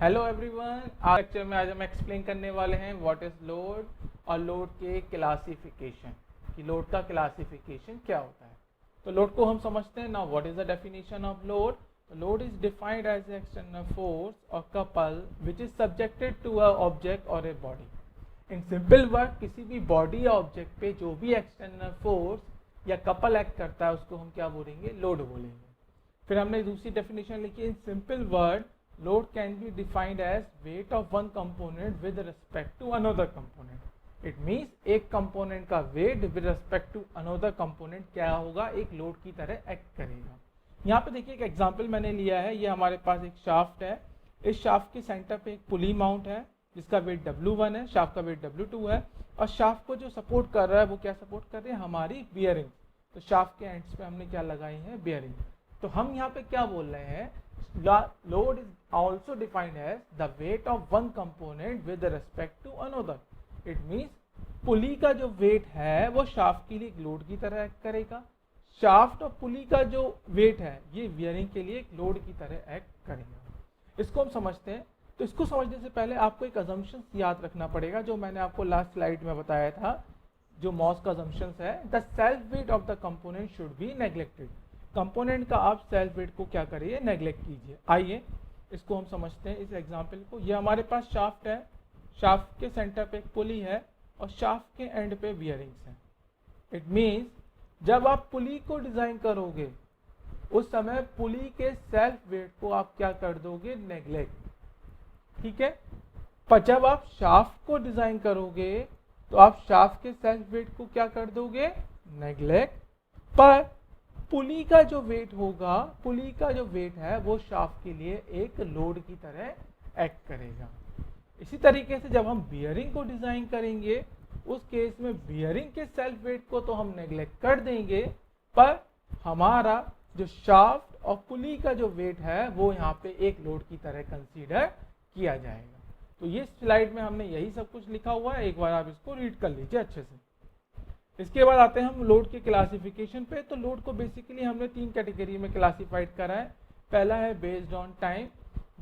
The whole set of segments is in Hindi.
हेलो एवरीवन, आज लेक्चर में हम एक्सप्लेन करने वाले हैं व्हाट इज लोड और लोड के क्लासिफिकेशन कि लोड का क्लासिफिकेशन क्या होता है। तो लोड को हम समझते हैं ना। What is the definition of load? Load is defined as external force और couple which is subjected to a object और a body. In simple word, किसी भी बॉडी या ऑब्जेक्ट पे जो भी एक्सटर्नल फोर्स या कपल एक्ट करता है उसको हम क्या बोलेंगे? लोड बोलेंगे। फिर हमने दूसरी डेफिनेशन लिखी, इन simple word load can be defined as weight of one component with respect to another component. It means एक component का weight with respect to another component क्या होगा? एक load की तरह act करेगा। यहाँ पे देखिए एक एग्जांपल मैंने लिया है। ये हमारे पास एक शाफ्ट है। इस शाफ्ट के सेंटर पे एक पुली माउंट है जिसका वेट W1 है, शाफ्ट का वेट W2 है और शाफ्ट को जो सपोर्ट कर रहा है वो क्या सपोर्ट कर रहे हैं? हमारी बियरिंग। तो शाफ्ट के एंड्स पे हमने क्या लगाई है? बियरिंग। तो हम यहाँ पे क्या बोल रहे हैं? Load is also defined as the weight of one component with respect to another. It means पुली का जो वेट है वो शाफ्ट के लिए एक लोड की तरह एक्ट करेगा। शाफ्ट और पुली का जो वेट है ये बियरिंग के लिए एक लोड की तरह एक्ट करेगा। इसको हम समझते हैं। तो इसको समझने से पहले आपको एक अजम्पशन याद रखना पड़ेगा जो मैंने आपको लास्ट स्लाइड में बताया था, जो मॉस का अजम्पशन है। The self weight of the component should be neglected. Component का आप सेल्फ वेट को क्या करिए? नेग्लेक्ट कीजिए। आइए इसको हम समझते हैं इस एग्जांपल को। ये हमारे पास शाफ्ट है, शाफ्ट के सेंटर पे एक पुली है और शाफ्ट के एंड पे बियरिंग्स हैं। इट मींस जब आप पुली को डिजाइन करोगे उस समय पुली के सेल्फ वेट को आप क्या कर दोगे? नेग्लेक्ट। ठीक है। पर जब आप शाफ्ट को डिजाइन करोगे तो आप शाफ्ट के सेल्फ वेट को क्या कर दोगे? नेग्लेक्ट। पर पुली का जो वेट होगा, पुली का जो वेट है वो शाफ्ट के लिए एक लोड की तरह एक्ट करेगा। इसी तरीके से जब हम बियरिंग को डिजाइन करेंगे उस केस में बियरिंग के सेल्फ वेट को तो हम नेग्लेक्ट कर देंगे, पर हमारा जो शाफ्ट और पुली का जो वेट है वो यहाँ पे एक लोड की तरह कंसीडर किया जाएगा। तो ये स्लाइड में हमने यही सब कुछ लिखा हुआ है, एक बार आप इसको रीड कर लीजिए अच्छे से। इसके बाद आते हैं हम लोड के क्लासिफिकेशन पे। तो लोड को बेसिकली हमने तीन कैटेगरी में क्लासिफाइड करा है। पहला है बेस्ड ऑन टाइम,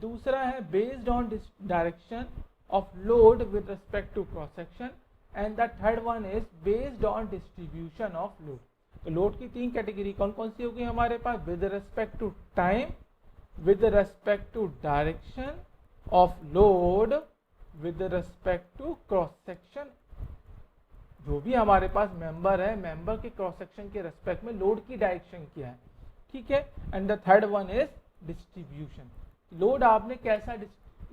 दूसरा है based on direction of load with respect to cross section and the third one is based on distribution of load. तो लोड की तीन कैटेगरी कौन कौन सी होगी हमारे पास? With respect to time, with respect to direction of load, with respect to cross section. जो भी हमारे पास मेंबर है, मेंबर के क्रॉस सेक्शन के रेस्पेक्ट में लोड की डायरेक्शन क्या है। ठीक है। And the third one is distribution. Load आपने कैसा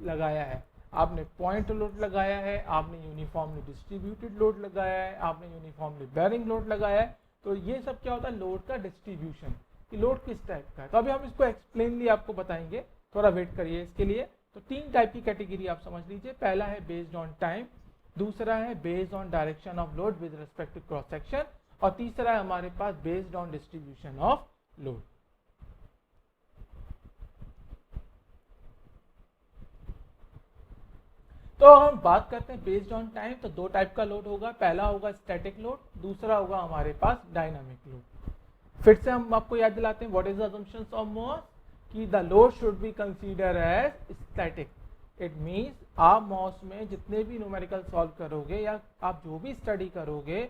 लगाया है? आपने पॉइंट लोड लगाया है, आपने यूनिफॉर्मली डिस्ट्रीब्यूटेड लोड लगाया है, आपने यूनिफॉर्मली बेयरिंग लोड लगाया है। तो ये सब क्या होता है? लोड का डिस्ट्रीब्यूशन, कि लोड किस टाइप का है। तो अभी हम इसको एक्सप्लेनली आपको बताएंगे, थोड़ा वेट करिए इसके लिए। तो तीन टाइप की कैटेगरी आप समझ लीजिए। पहला है बेस्ड ऑन टाइम, दूसरा है based on direction of load with respect to cross section और तीसरा है हमारे पास based on distribution of load. तो हम बात करते हैं बेस्ड ऑन टाइम। तो दो टाइप का लोड होगा। पहला होगा स्टैटिक लोड, दूसरा होगा हमारे पास डायनामिक लोड। फिर से हम आपको याद दिलाते हैं what is the assumptions of MOS, कि the load should be consider as static. It means आप मॉस में जितने भी न्यूमेरिकल सॉल्व करोगे या आप जो भी स्टडी करोगे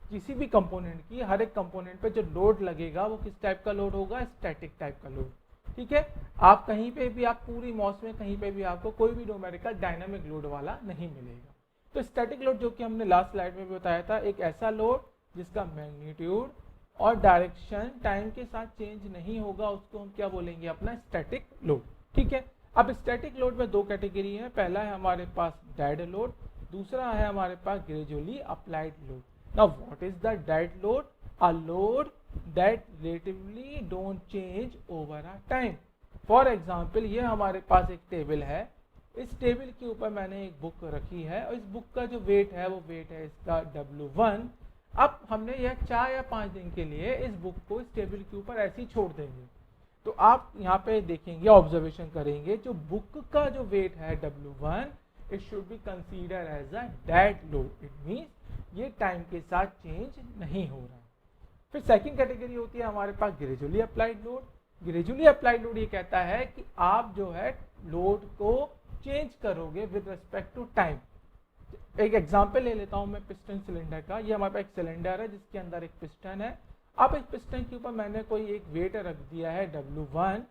किसी भी कंपोनेंट की, हर एक कंपोनेंट पे जो लोड लगेगा वो किस टाइप का लोड होगा? स्टैटिक टाइप का लोड। ठीक है। आप कहीं पे भी, आप पूरी मॉस में कहीं पे भी आपको कोई भी न्यूमेरिकल डायनामिक लोड वाला नहीं मिलेगा। तो स्टैटिक लोड जो कि हमने लास्ट स्लाइड में भी बताया था, एक ऐसा लोड जिसका मैग्नीट्यूड और डायरेक्शन टाइम के साथ चेंज नहीं होगा, उसको हम क्या बोलेंगे? अपना स्टैटिक लोड। ठीक है। अब स्टैटिक लोड में दो कैटेगरी है। पहला है हमारे पास डेड लोड, दूसरा है हमारे पास gradually applied load. Now what is the dead load? A load that relatively don't change over a time. For example, ये हमारे पास एक टेबल है। इस टेबल के ऊपर मैंने एक बुक रखी है और इस बुक का जो वेट है वो वेट है इसका W1। अब हमने यह 4 या 5 दिन के लिए इस बुक को इस टेबल के ऊपर ऐसे ही छोड़ देंगे। तो आप यहाँ पे देखेंगे, ऑब्जर्वेशन करेंगे, जो बुक का जो वेट है W1, it should be consider as a dead load. It means ये टाइम के साथ चेंज नहीं हो रहा है। फिर सेकंड कैटेगरी होती है हमारे पास gradually applied load. Gradually applied load ये कहता है कि आप जो है लोड को चेंज करोगे विद रिस्पेक्ट टू टाइम। एक एग्जांपल ले लेता हूं मैं पिस्टन सिलेंडर का। ये हमारे पास एक सिलेंडर है जिसके अंदर एक पिस्टन है। अब इस पिस्टन के ऊपर मैंने कोई एक वेट रख दिया है W1।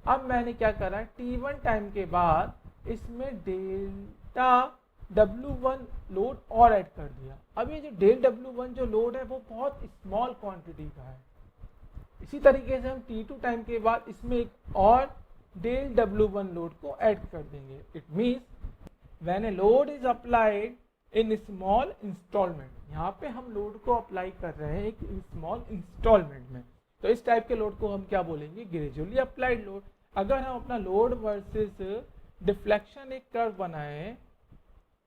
अब मैंने क्या करा है, T1 टाइम के बाद इसमें डेल्टा W1 लोड और ऐड कर दिया। अब ये जो डेल W1 जो लोड है वो बहुत स्मॉल क्वांटिटी का है। इसी तरीके से हम T2 टाइम के बाद इसमें एक और डेल W1 लोड को ऐड कर देंगे। It means when a load is applied in small instalment, यहाँ पे हम लोड को अप्लाई कर रहे हैं एक स्मॉल इंस्टॉलमेंट में, तो इस टाइप के लोड को हम क्या बोलेंगे, ग्रेजुअली अप्लाइड लोड। अगर हम अपना लोड वर्सेस डिफ्लेक्शन एक कर्व बनाए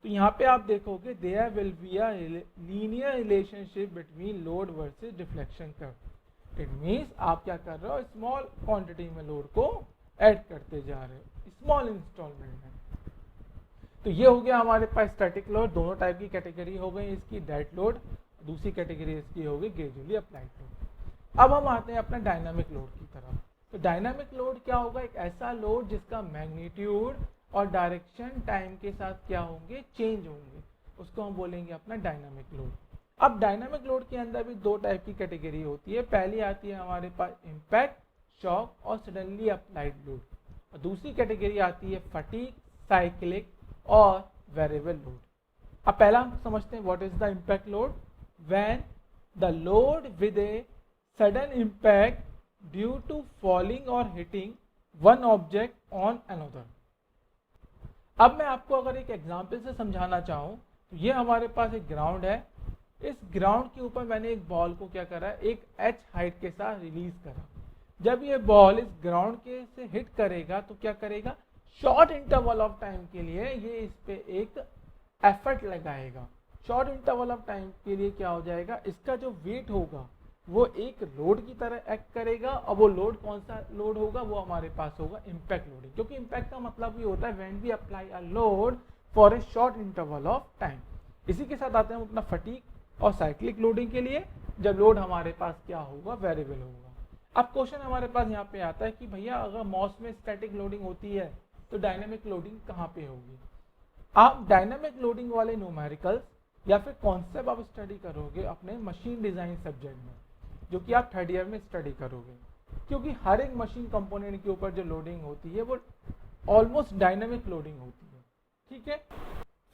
तो यहाँ पे आप देखोगे there will be a linear relationship between load versus deflection curve. It means आप क्या कर रहे हो, स्मॉल क्वांटिटी में लोड को ऐड करते जा रहे हो स्मॉल इंस्टॉलमेंट में। तो ये हो गया हमारे पास स्टैटिक लोड। दोनों टाइप की कैटेगरी हो गई इसकी, डेड लोड, दूसरी कैटेगरी इसकी हो गई ग्रेजुअली अप्लाइड लोड। अब हम आते हैं अपना डायनामिक लोड की तरफ। तो डायनामिक लोड क्या होगा, एक ऐसा लोड जिसका मैग्नीट्यूड और डायरेक्शन टाइम के साथ क्या होंगे, चेंज होंगे, उसको हम बोलेंगे अपना डायनामिक लोड। अब डायनामिक लोड के अंदर भी दो टाइप की कैटेगरी होती है। पहली आती है हमारे पास इम्पैक्ट, शॉक और सडनली अप्लाइड लोड, और दूसरी कैटेगरी आती है फटीग, साइक्लिक और वेरिएबल लोड। अब पहला हम समझते हैं what is the impact load. When the load with a sudden impact due to falling और hitting one object on another. अब मैं आपको अगर एक एग्जांपल से समझाना चाहूँ तो ये हमारे पास एक ग्राउंड है। इस ग्राउंड के ऊपर मैंने एक बॉल को क्या करा, एक h हाइट के साथ रिलीज करा। जब ये बॉल इस ग्राउंड के से हिट करेगा तो क्या करेगा, शॉर्ट इंटरवल ऑफ टाइम के लिए ये इस पे एक एफर्ट लगाएगा। शॉर्ट इंटरवल ऑफ टाइम के लिए क्या हो जाएगा, इसका जो वेट होगा वो एक लोड की तरह एक्ट करेगा, और वो लोड कौन सा लोड होगा, वो हमारे पास होगा इम्पैक्ट लोडिंग। क्योंकि इम्पैक्ट का मतलब ये होता है when we apply a load for a short interval of time. इसी के साथ आते हैं अपना फटीग और साइक्लिक लोडिंग के लिए, जब लोड हमारे पास क्या होगा, वेरिएबल होगा। अब क्वेश्चन हमारे पास यहाँ पे आता है कि भैया अगर मॉस में स्टैटिक लोडिंग होती है तो डायनामिक लोडिंग कहाँ पे होगी। आप डायनामिक लोडिंग वाले न्यूमेरिकल्स या फिर कॉन्सेप्ट आप स्टडी करोगे अपने मशीन डिजाइन सब्जेक्ट में, जो कि आप थर्ड ईयर में स्टडी करोगे, क्योंकि हर एक मशीन कंपोनेंट के ऊपर जो लोडिंग होती है वो ऑलमोस्ट डायनामिक लोडिंग होती है। ठीक है,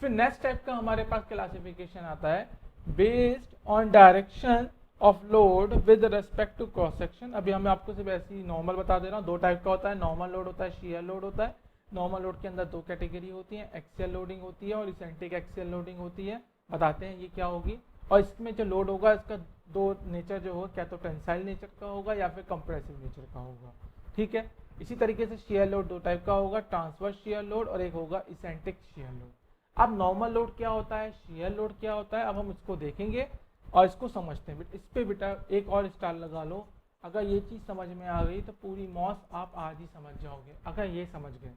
फिर नेक्स्ट टाइप का हमारे पास क्लासिफिकेशन आता है based on direction of load with respect to cross section. अभी हमें आपको सिर्फ ऐसे ही नॉर्मल बता दे रहा हूँ। दो टाइप का होता है, नॉर्मल लोड होता है, शियर लोड होता है। नॉर्मल लोड के अंदर दो कैटेगरी होती है, एक्सियल लोडिंग होती है और इसेंट्रिक एक्सियल लोडिंग होती है। बताते हैं ये क्या होगी। और इसमें जो लोड होगा इसका दो नेचर जो होगा, क्या तो टेंसाइल नेचर का होगा या फिर कंप्रेसिव नेचर का होगा। ठीक है, इसी तरीके से शियर लोड दो टाइप का होगा, ट्रांसवर्स शियर लोड और एक होगा इसेंट्रिक शियर लोड। अब नॉर्मल लोड क्या होता है, शियर लोड क्या होता है, अब हम इसको देखेंगे और इसको समझते हैं। इस पे बेटा एक और स्टार लगा लो। अगर ये चीज़ समझ में आ गई तो पूरी मॉस आप आज ही समझ जाओगे, अगर ये समझ गए।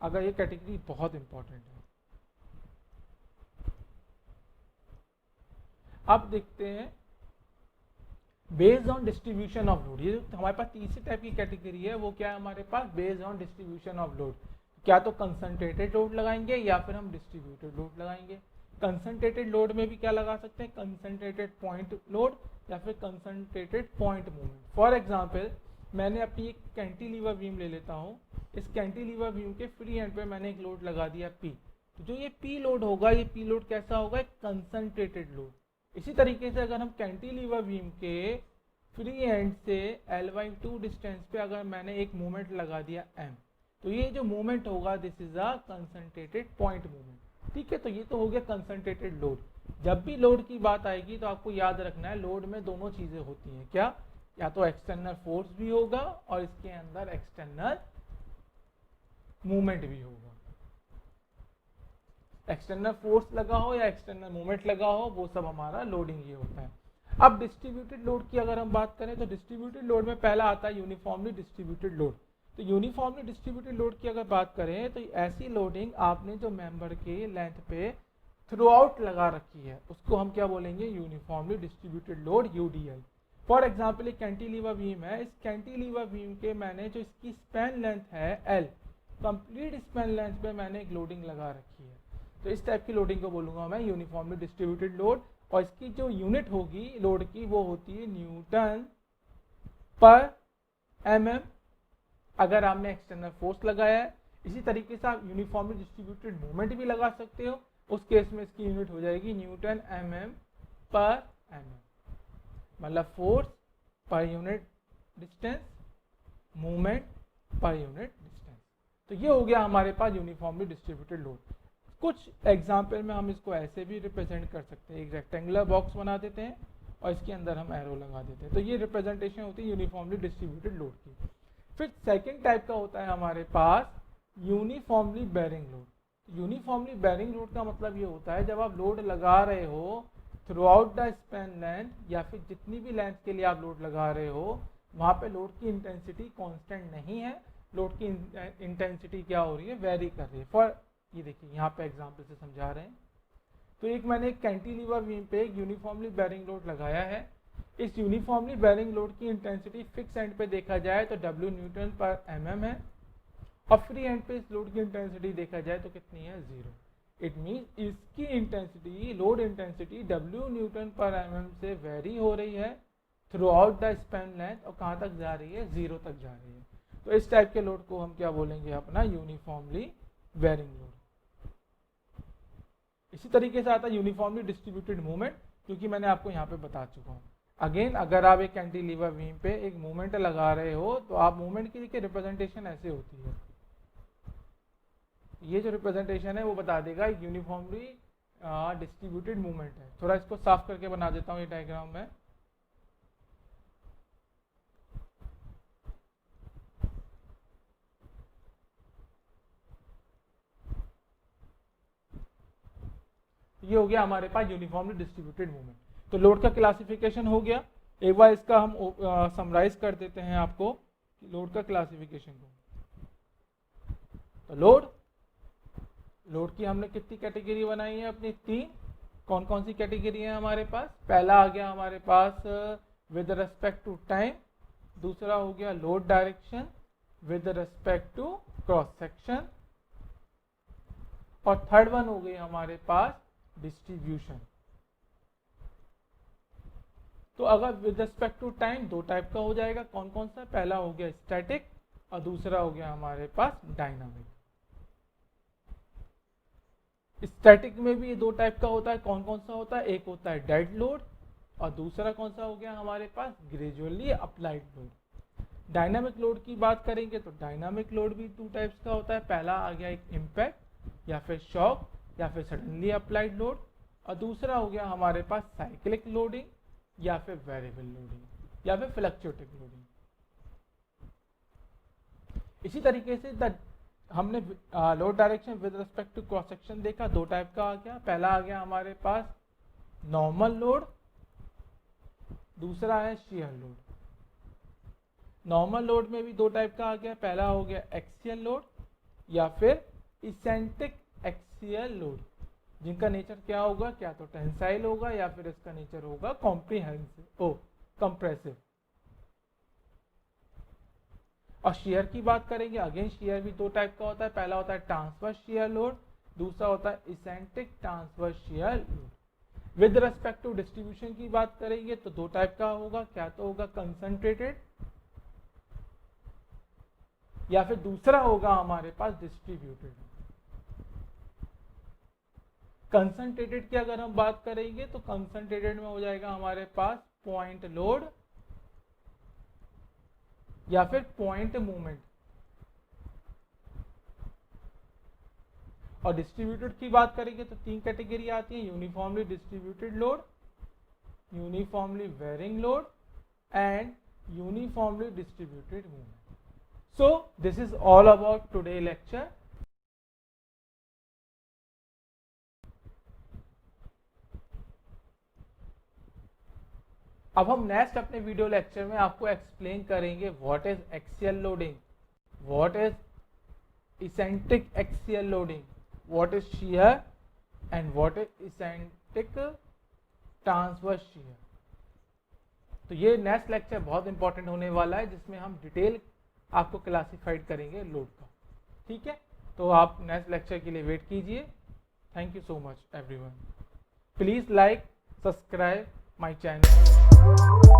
अगर ये कैटेगरी बहुत इंपॉर्टेंट है। अब देखते हैं based on distribution of load. ये हमारे पास तीसरी टाइप की कैटेगरी है, वो क्या है हमारे पास, based on distribution of load. क्या तो कंसंट्रेटेड लोड लगाएंगे या फिर हम डिस्ट्रीब्यूटेड लोड लगाएंगे। कंसंट्रेटेड लोड में भी क्या लगा सकते हैं, कंसंट्रेटेड पॉइंट लोड या फिर concentrated point movement. For example मैंने अपनी एक कैंटिलीवर बीम ले लेता हूँ। इस कैंटिलीवर बीम के फ्री एंड पे मैंने एक लोड लगा दिया P। तो जो ये P लोड होगा, ये P लोड कैसा होगा, एक कंसंट्रेटेड लोड। इसी तरीके से अगर हम कैंटिलीवर बीम के फ्री एंड से L/2 डिस्टेंस पे अगर मैंने एक मूवमेंट लगा दिया M, तो ये जो मूवमेंट होगा this is a concentrated point movement. ठीक है, तो ये तो हो गया कंसंट्रेटेड लोड। जब भी लोड की बात आएगी तो आपको याद रखना है लोड में दोनों चीजें होती हैं, क्या, या तो एक्सटर्नल फोर्स भी होगा और इसके अंदर एक्सटर्नल मूवमेंट भी होगा। एक्सटर्नल फोर्स लगा हो या एक्सटर्नल मूवमेंट लगा हो, वो सब हमारा लोडिंग ये होता है। अब डिस्ट्रीब्यूटेड लोड की अगर हम बात करें तो डिस्ट्रीब्यूटेड लोड में पहला आता है यूनिफॉर्मली डिस्ट्रीब्यूटेड लोड। तो यूनिफॉर्मली डिस्ट्रीब्यूटेड लोड की अगर बात करें तो ऐसी लोडिंग आपने जो मेंबर के लेंथ पे थ्रू आउट लगा रखी है उसको हम क्या बोलेंगे, uniformly distributed load UDL। For example एक कैंटिलीवर बीम है, इस कैंटिलीवर बीम के मैंने जो इसकी स्पैन लेंथ है L, कंप्लीट स्पैन लेंथ पे मैंने एक लोडिंग लगा रखी है, तो इस टाइप की लोडिंग को बोलूँगा मैं यूनिफॉर्मली डिस्ट्रीब्यूटेड लोड। और इसकी जो यूनिट होगी लोड की वो होती है न्यूटन पर mm, अगर आपने एक्सटर्नल फोर्स लगाया है। इसी तरीके से आप यूनिफॉर्मली डिस्ट्रीब्यूटेड मोमेंट भी लगा सकते हो, उस केस में इसकी यूनिट हो जाएगी न्यूटन mm पर mm, मतलब force per unit distance, movement per unit distance. तो ये हो गया हमारे पास यूनिफॉर्मली डिस्ट्रीब्यूटेड लोड। कुछ एग्जाम्पल में हम इसको ऐसे भी रिप्रेजेंट कर सकते हैं, एक रेक्टेंगुलर बॉक्स बना देते हैं और इसके अंदर हम एरो लगा देते हैं, तो ये रिप्रेजेंटेशन होती है यूनिफॉर्मली डिस्ट्रीब्यूटेड लोड की। फिर सेकेंड टाइप का होता है हमारे पास uniformly varying load. Uniformly varying load का मतलब ये होता है जब आप लोड लगा रहे हो through out the span length, या फिर जितनी भी लेंथ के लिए आप लोड लगा रहे हो वहाँ पे लोड की इंटेंसिटी कांस्टेंट नहीं है, लोड की इंटेंसिटी क्या हो रही है, वेरी कर रही है। फॉर ये देखिए यहाँ पे एग्जांपल से समझा रहे हैं, तो एक मैंने एक कैंटिलीवर बीम पे एक यूनिफॉर्मली बेरिंग लोड लगाया है। इस यूनिफॉर्मली बेरिंग लोड की इंटेंसिटी फिक्स एंड पे देखा जाए तो W न्यूटन पर mm है, और फ्री एंड पे इस लोड की इंटेंसिटी देखा जाए तो कितनी है, 0। इट मीन्स इसकी intensity, load intensity W Newton पर mm से वेरी हो रही है through out the span length, और कहाँ तक जा रही है, 0 तक जा रही है। तो इस टाइप के लोड को हम क्या बोलेंगे, अपना यूनिफॉर्मली बेरिंग लोड। इसी तरीके से आता है यूनिफॉर्मली डिस्ट्रीब्यूटेड मूवमेंट, क्योंकि मैंने आपको यहाँ पे बता चुका हूँ। अगेन अगर आप एक कैंटिलीवर बीम पे एक मूवमेंट लगा रहे हो तो आप मूवमेंट की रिप्रेजेंटेशन ऐसे होती है, ये जो रिप्रेजेंटेशन है वो बता देगा यूनिफॉर्मली डिस्ट्रीब्यूटेड मूवमेंट है। थोड़ा इसको साफ करके बना देता हूँ ये डायग्राम में। ये हो गया हमारे पास यूनिफॉर्मली डिस्ट्रीब्यूटेड मूवमेंट। तो लोड का क्लासिफिकेशन हो गया। एक बार इसका हम समराइज कर देते हैं आपको लोड का क्लासिफिकेशन को। तो लोड की हमने कितनी कैटेगरी बनाई है अपनी, 3। कौन कौन सी कैटेगरी है हमारे पास, पहला आ गया हमारे पास विद रेस्पेक्ट टू टाइम, दूसरा हो गया load direction with respect to cross section, और थर्ड वन हो गई हमारे पास डिस्ट्रीब्यूशन। तो अगर with respect to time 2 type का हो जाएगा, कौन कौन सा, पहला हो गया स्टैटिक और दूसरा हो गया हमारे पास डायनामिक। स्टैटिक में भी 2 टाइप का होता है, कौन कौन सा होता है, एक होता है डेड लोड और दूसरा कौन सा हो गया हमारे पास, gradually applied load. Dynamic load की बात करेंगे तो डायनामिक लोड भी 2 टाइप्स का होता है, पहला आ गया एक इम्पैक्ट या फिर शॉक या फिर सडनली अप्लाइड लोड, और दूसरा हो गया हमारे पास साइक्लिक लोडिंग या फिर वेरिएबल लोडिंग या फिर फ्लक्चुएटिंग लोडिंग। इसी तरीके से हमने load direction with respect to cross section देखा, 2 टाइप का आ गया, पहला आ गया हमारे पास नॉर्मल लोड, दूसरा है शियर लोड। नॉर्मल लोड में भी 2 टाइप का आ गया, पहला हो गया एक्सियल लोड या फिर इसेंट्रिक एक्सियल लोड, जिनका नेचर क्या होगा, क्या तो टेंसाइल होगा या फिर इसका नेचर होगा कंप्रेसिव। और शियर की बात करेंगे, अगेन शियर भी 2 टाइप का होता है, पहला होता है ट्रांसवर्स शियर लोड, दूसरा होता है eccentric transverse shear load. With respect to distribution की बात करेंगे तो 2 टाइप का होगा, क्या तो होगा कंसंट्रेटेड या फिर दूसरा होगा हमारे पास डिस्ट्रीब्यूटेड। कंसंट्रेटेड की अगर हम बात करेंगे तो कंसंट्रेटेड में हो जाएगा हमारे पास पॉइंट लोड या फिर पॉइंट मूवमेंट। और डिस्ट्रीब्यूटेड की बात करेंगे तो 3 कैटेगरी आती है, uniformly distributed load, uniformly varying load and uniformly distributed movement. So this is all about today lecture. अब हम नेक्स्ट अपने वीडियो लेक्चर में आपको एक्सप्लेन करेंगे what is axial loading, what is eccentric axial loading, what is shear and what is eccentric transverse shear. तो ये नेक्स्ट लेक्चर बहुत इंपॉर्टेंट होने वाला है, जिसमें हम डिटेल आपको क्लासिफाइड करेंगे लोड का। ठीक है, तो आप नेक्स्ट लेक्चर के लिए वेट कीजिए। Thank you so much everyone. Please like subscribe my channel.